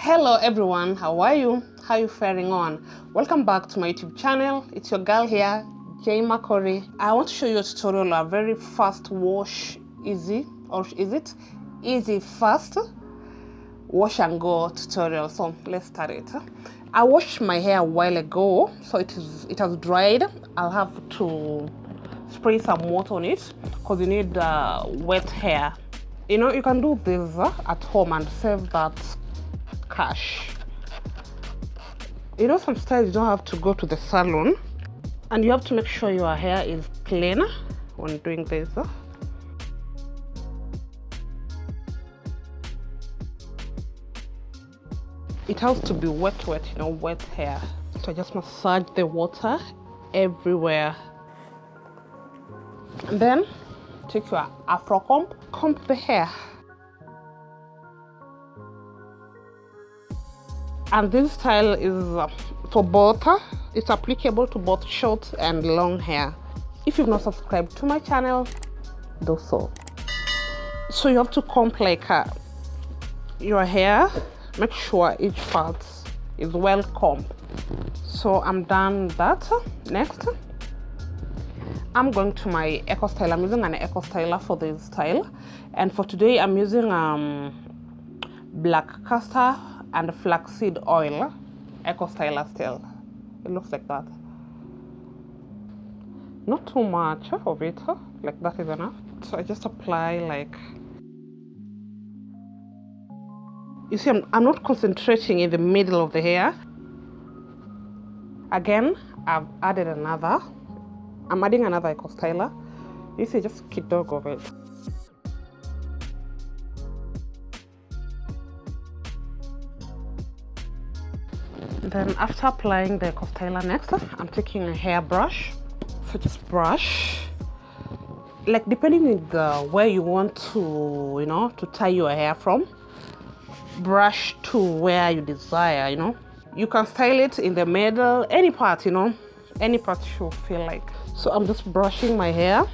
Hello everyone, how are you? How are you faring on? Welcome back to my YouTube channel. It's your girl here, Makori. I want to show you a tutorial, a very fast wash, easy, or is it easy fast wash and go tutorial. So let's start it. I washed my hair a while ago, so it has dried. I'll have to spray some water on it because you need wet hair. You know, you can do this at home and save that cash. You know, some styles you don't have to go to the salon, and you have to make sure your hair is clean when doing this. It has to be wet, you know, wet hair. So I just massage the water everywhere. And then take your afro comb the hair. And this style is for both. It's applicable to both short and long hair. If you've not subscribed to my channel, do so. So you have to comb like your hair. Make sure each part is well combed. So I'm done that. Next, I'm going to my eco style. I'm using an eco styler for this style, and for today I'm using black castor and flaxseed oil eco styler still. It looks like that. Not too much of it, like that is enough. So I just apply like, you see, I'm not concentrating in the middle of the hair. Again, I'm adding another eco styler. You see, just keep dog of it. Then after applying the eco styler, next I'm taking a hairbrush. So just brush, like depending on the where you want to, you know, to tie your hair from. Brush to where you desire, you know. You can style it in the middle, any part, you know, any part you feel like. So I'm just brushing my hair.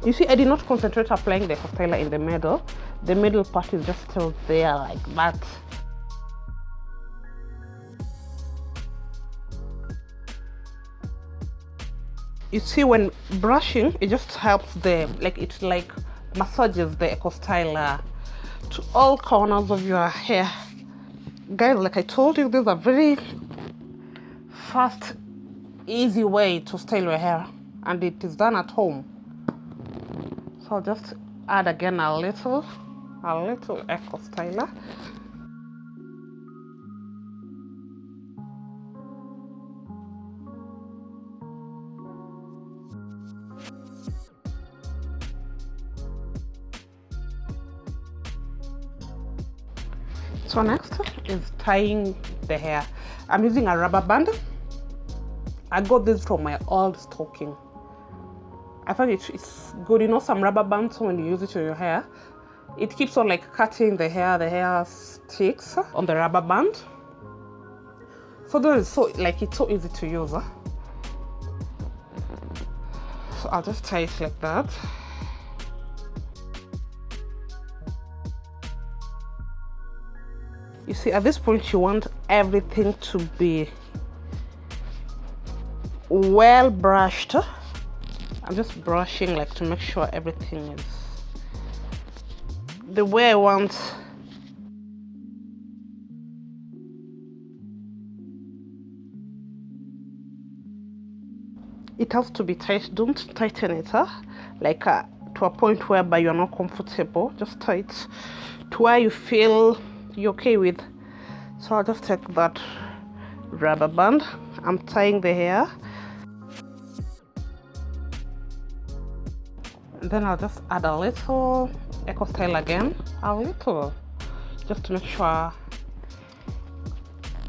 You see, I did not concentrate applying the eco styler in the middle. The middle part is just still there like that. You see, when brushing, it just helps it massages the eco styler to all corners of your hair. Guys, like I told you, this is a very fast, easy way to style your hair, and it is done at home. So I'll just add again a little eco styler. So next is tying the hair. I'm using a rubber band. I got this from my old stocking. I find it's good. You know, some rubber bands, when you use it on your hair, it keeps on like cutting the hair sticks on the rubber band. So that is it's so easy to use. So I'll just tie it like that. You see, at this point you want everything to be well brushed. I'm just brushing like to make sure everything is the way I want. It has to be tight. Don't tighten it to a point whereby you're not comfortable. Just tight to where you feel you're okay with. So I'll just take that rubber band. I'm tying the hair, and then I'll just add a little eco style again, just to make sure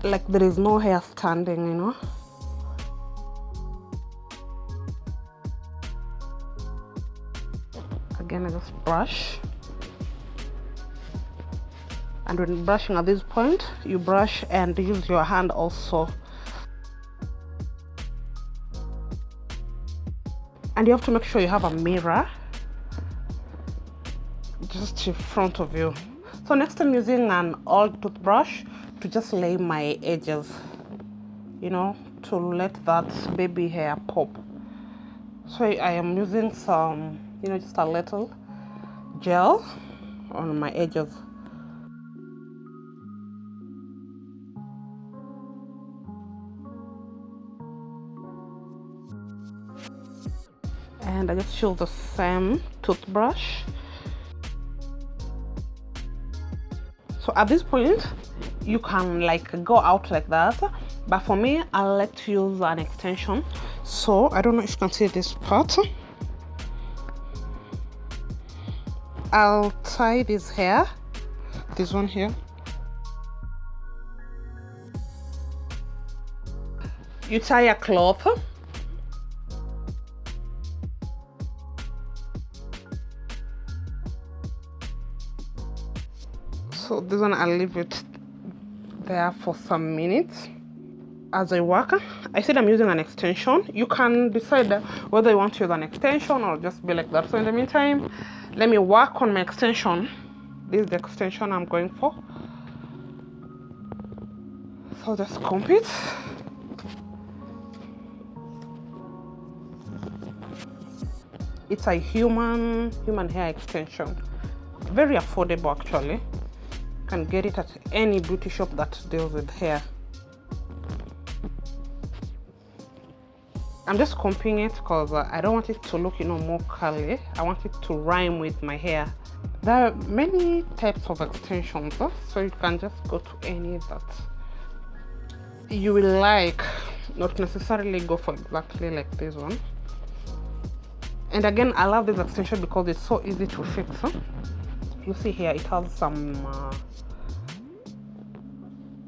like there is no hair standing, you know. Again, I just brush. And when brushing at this point, you brush and use your hand also. And you have to make sure you have a mirror just in front of you. So next I'm using an old toothbrush to just lay my edges, you know, to let that baby hair pop. So I am using some, you know, just a little gel on my edges. And I just use the same toothbrush. So at this point, you can like go out like that, but for me, I like to use an extension. So I don't know if you can see this part. I'll tie this hair, this one here. You tie a cloth. So this one, I'll leave it there for some minutes as I work. I said I'm using an extension. You can decide whether you want to use an extension or just be like that. So in the meantime, let me work on my extension. This is the extension I'm going for. So just comb it. It's a human hair extension. Very affordable actually. You can get it at any beauty shop that deals with hair. I'm just combing it because I don't want it to look, you know, more curly. I want it to rhyme with my hair. There are many types of extensions, so you can just go to any that you will like, not necessarily go for exactly like this one. And again, I love this extension because it's so easy to fix. You see here, it has some,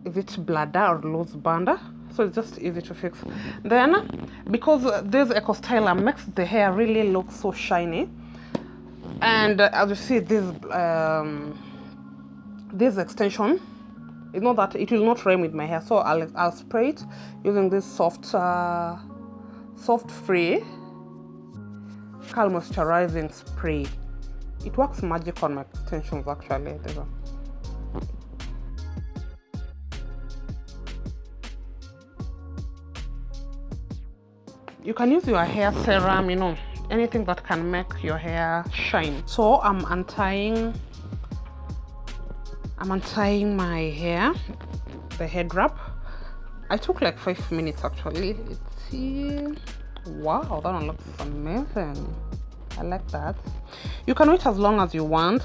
is it bladder or loose band? So it's just easy to fix. Then, because this eco styler makes the hair really look so shiny, and as you see, this extension, it's not that it will not rhyme with my hair. So I'll spray it using this soft free curl moisturizing spray. It works magic on my extensions actually. You can use your hair serum, you know, anything that can make your hair shine. So I'm untying my hair, the head wrap. I took like 5 minutes actually. Let's see. Wow, that one looks amazing. I like that. You can wait as long as you want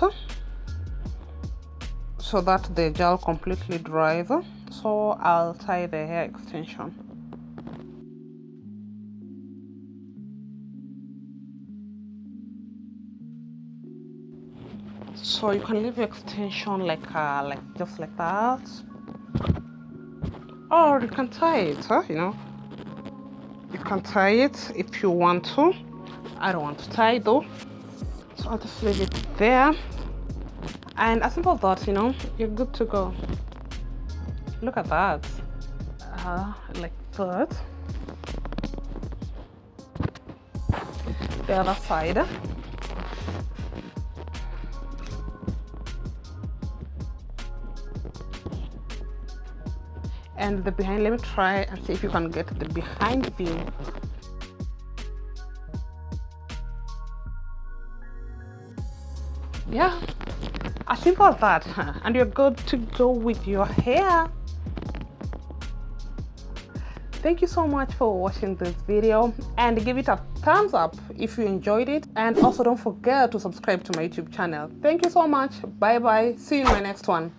so that the gel completely dries. So I'll tie the hair extension. So you can leave your extension like just like that, or you can tie it, you know. You can tie it if you want to. I don't want to tie though, so I'll just leave it there. And as simple as that, you know, you're good to go. Look at that, like that. The other side. And the behind, let me try and see if you can get the behind view. Yeah, as simple as that, and you're good to go with your hair. Thank you so much for watching this video, and give it a thumbs up if you enjoyed it, and also don't forget to subscribe to my YouTube channel. Thank you so much. Bye bye. See you in my next one.